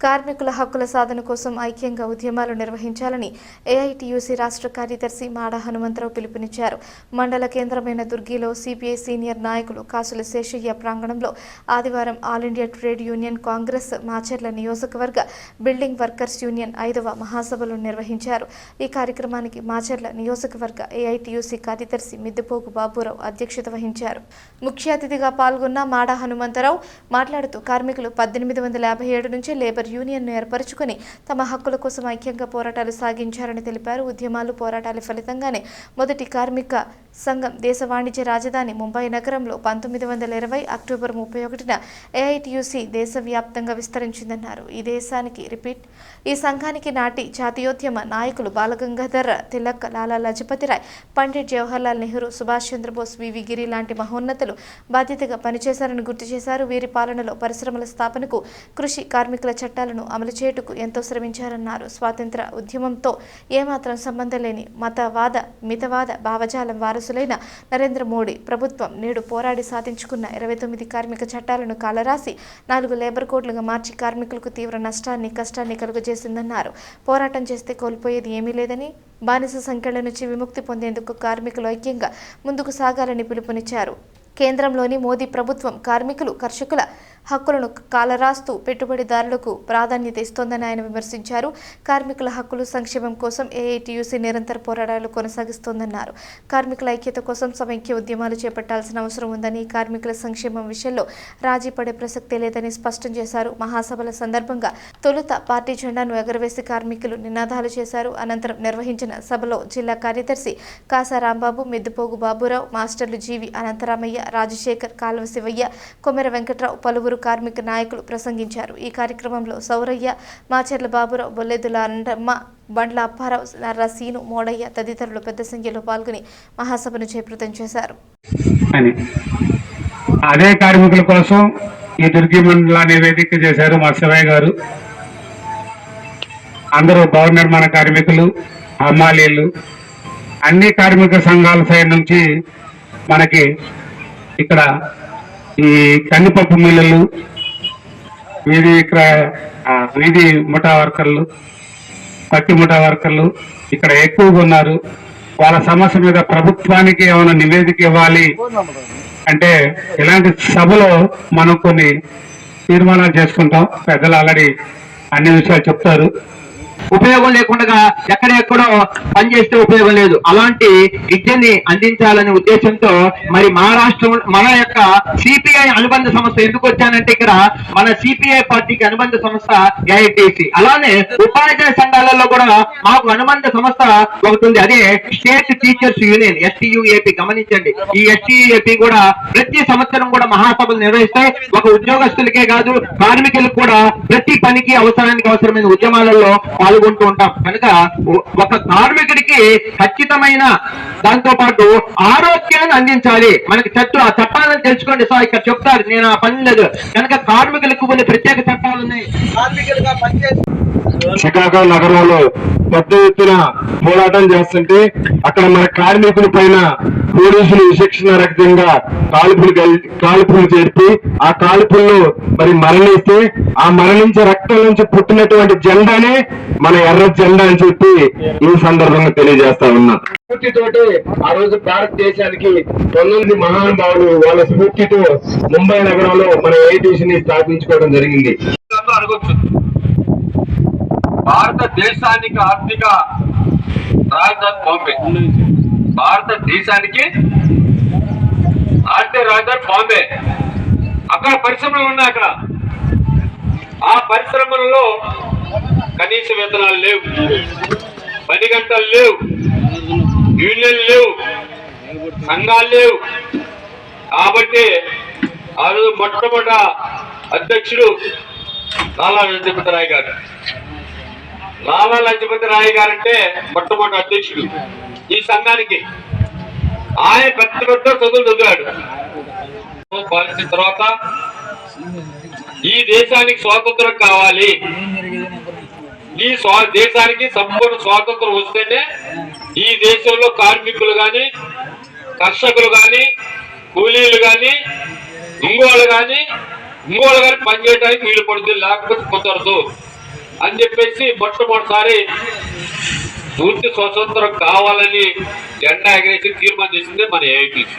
కార్మికుల హక్కుల సాధన కోసం ఐక్యంగా ఉద్యమాలు నిర్వహించాలని ఏఐటీయూసీ రాష్ట్ర కార్యదర్శి మాడ హనుమంతరావు పిలుపునిచ్చారు. మండల కేంద్రమైన దుర్గిలో సిపిఐ సీనియర్ నాయకులు కాసుల శేషయ్య ప్రాంగణంలో ఆదివారం all India trade union Congress Macherla నియోజకవర్గ బిల్డింగ్ వర్కర్స్ యూనియన్ 5వ మహాసభలు నిర్వహించారు. ఈ కార్యక్రమానికి మాచర్ల నియోజకవర్గ ఏఐటీయూసీ కార్యదర్శి మిద్దెపోగు బాబురావు అధ్యక్షత వహించారు. ముఖ్య అతిథిగా పాల్గొన్న మాడ హనుమంతరావు మాట్లాడుతూ కార్మికులు 1857 నుంచి లేబర్ యూనియన్ను ఏర్పరచుకుని తమ హక్కుల కోసం ఐక్యంగా పోరాటాలు సాగించారని తెలిపారు. ఉద్యమాలు పోరాటాల ఫలితంగానే మొదటి కార్మిక సంఘం దేశ వాణిజ్య రాజధాని ముంబై నగరంలో 1920 అక్టోబర్ 31న ఏఐటీయూసీ దేశవ్యాప్తంగా విస్తరించిందన్నారు. ఈ సంఘానికి నాటి జాతీయోద్యమ నాయకులు బాలగంగాధర తిలక్, లాలా లజపతిరాయ్, పండిట్ జవహర్లాల్ నెహ్రూ, సుభాష్ చంద్రబోస్, వివి గిరి లాంటి మహోన్నతులు బాధ్యతగా పనిచేశారని గుర్తు చేశారు. వీరి పాలనలో పరిశ్రమల స్థాపనకు కృషి, కార్మికుల చట్టాలను అమలు చేయుటకు ఎంతో శ్రమించారన్నారు. స్వాతంత్ర ఉద్యమంతో ఏమాత్రం సంబంధం లేని మితవాద భావజాలం వారసులైన నరేంద్ర మోడీ ప్రభుత్వం నేడు పోరాడి సాధించుకున్న 29 కార్మిక చట్టాలను కాలరాసి 4 లేబర్ కోడ్లుగా మార్చి కార్మికులకు తీవ్ర నష్టాన్ని, కష్టాన్ని కలుగజేసిందన్నారు. పోరాటం చేస్తే కోల్పోయేది ఏమీ లేదని, బానిస సంఖ్యల నుంచి విముక్తి పొందేందుకు కార్మికులు ఐక్యంగా ముందుకు సాగాలని పిలుపునిచ్చారు. కేంద్రంలోని మోదీ ప్రభుత్వం కార్మికులు, కర్షకుల హక్కులను కాలరాస్తూ పెట్టుబడిదారులకు ప్రాధాన్యత ఇస్తోందని ఆయన విమర్శించారు. కార్మికుల హక్కులు, సంక్షేమం కోసం ఏఐటీయూసీ నిరంతర పోరాటాలు కొనసాగిస్తోందన్నారు. కార్మికుల ఐక్యత కోసం సమైక్య ఉద్యమాలు చేపట్టాల్సిన అవసరం ఉందని, కార్మికుల సంక్షేమం విషయంలో రాజీ పడే ప్రసక్తే లేదని స్పష్టం చేశారు. మహాసభల సందర్భంగా తొలుత పార్టీ జెండాను ఎగరవేసి కార్మికులు నినాదాలు చేశారు. అనంతరం నిర్వహించిన సభలో జిల్లా కార్యదర్శి కాసా రాంబాబు, మిద్దెపోగు బాబురావు, మాస్టర్లు జీవి అనంతరామయ్య, రాజశేఖర్, కాలువ శివయ్య, కొమెర వెంకట్రావు, పలువురు కార్మిక నాయకులు ప్రసంగించారు. ఈ కార్యక్రమంలో సౌరయ్య, మాచర్ల బాబురావు, బొల్లెదుల అండమ్మ, బండ్ల అప్పారావు, నర్రసీను, మోడయ్య తదితరులు పెద్ద సంఖ్యలో పాల్గొని మహాసభను జయప్రదం చేశారు. అదే కార్మికుల కోసం ఈ దుర్గి మండలాన్ని వేదిక చేశారు మా శివయ్య గారు. అందరూ భవన నిర్మాణ కార్మికులు, హమాలీలు, అన్ని కార్మిక సంఘాల సైడ్ నుంచి మనకి ఇక్కడ ఈ కందిపప్పు మిల్లులు, వీధి ముఠా వర్కర్లు, పత్తి ముఠా వర్కర్లు ఇక్కడ ఎక్కువగా ఉన్నారు. వాళ్ళ సమస్య మీద ప్రభుత్వానికి ఏమైనా నివేదిక ఇవ్వాలి అంటే ఇలాంటి సభలో మనం కొన్ని తీర్మానాలు చేసుకుంటాం. పెద్దలు ఆల్రెడీ అన్ని విషయాలు చెప్తారు. ఉపయోగం లేకుండా ఎక్కడెక్కడో పనిచేస్తే ఉపయోగం లేదు. అలాంటి విద్యని అందించాలనే ఉద్దేశంతో మరి మహారాష్ట్ర మన యొక్క సిపిఐ అనుబంధ సంస్థ ఎందుకు వచ్చానంటే ఇక్కడ మన సిపిఐ పార్టీకి అనుబంధ సంస్థ ఏఐటీసీ. అలానే ఉపాధ్యాయ సంఘాలలో కూడా మాకు అనుబంధ సంస్థ ఒకటి ఉంది, అదే స్టేట్ టీచర్స్ యూనియన్ ఎస్టీయూఏపీ. గమనించండి, ఈ ఎస్టీయూఏపీ కూడా ప్రతి సంవత్సరం కూడా మహాసభలు నిర్వహిస్తాయి. ఒక ఉద్యోగస్తులకే కాదు, కార్మికులకు కూడా ప్రతి పనికి అవసరమైన ఉద్యమాలలో పాల్గొంటూ ఉంటాం. కనుక ఒక కార్మికుడికి ఖచ్చితమైన దాంతో పాటు ఆరోగ్యాన్ని అందించాలి. మనకి ఆ చట్టాలను తెలుసుకోండి. సో ఇక్కడ చెప్తారు, నేను ఆ పని లేదు కనుక కార్మికులకు కొన్ని ప్రత్యేక చట్టాలు ఉన్నాయి. కార్మికులుగా పనిచేసి చికాగో నగరంలో పెద్ద ఎత్తున పోరాటం చేస్తుంటే అక్కడ మన కార్మికుల పైన పోలీసులు విచక్షణారహితంగా కాల్పులు చేర్పి ఆ కాల్పుల్లో మరి మరణిస్తే ఆ మరణించే రక్తం నుంచి పుట్టినటువంటి జెండానే మన ఎర్ర జెండా అని చెప్పి ఈ సందర్భంగా తెలియజేస్తా ఉన్నా. స్ఫూర్తితోటి ఆ రోజు భారతదేశానికి 19 మహానుభావులు వాళ్ళ స్ఫూర్తితో ముంబై నగరంలో మన ఏఐటీసీని స్థాపించుకోవడం జరిగింది. భారతదేశానికి ఆర్థిక రాజధాని బాంబే. భారతదేశానికి ఆర్థిక రాజధాని బాంబే. అక్కడ పరిశ్రమలు ఉన్నాయి. అక్కడ ఆ పరిశ్రమలలో కనీస వేతనాలు లేవు, పని గంటలు లేవు, యూనియన్లు లేవు, సంఘాలు లేవు. కాబట్టి ఆ రోజు మొట్టమొదట అధ్యక్షుడు లాలా లజపతి రాయ్ గారు. లాలా లజపతి రాయ్ గారంటే మొట్టమొదటి అధ్యక్షుడు ఈ సంఘానికి. ఆయన పెద్ద చదువులు చదివాడు. పాలించిన తర్వాత ఈ దేశానికి స్వాతంత్రం కావాలి, ఈ దేశానికి సంపూర్ణ స్వాతంత్రం వస్తేనే ఈ దేశంలో కార్మికులు కానీ, కర్షకులు కానీ, కూలీలు కానీ, ఇంకోళ్ళు కానీ పనిచేయడానికి వీలు పడుతుంది, లేకపోతే కుదరదు. అని చెప్పేసి మొట్టమొదటిసారి పూర్తి స్వతంత్రం కావాలని జెండా ఎగరేసి తీర్మానం చేసింది మన ఏఐటీసీ.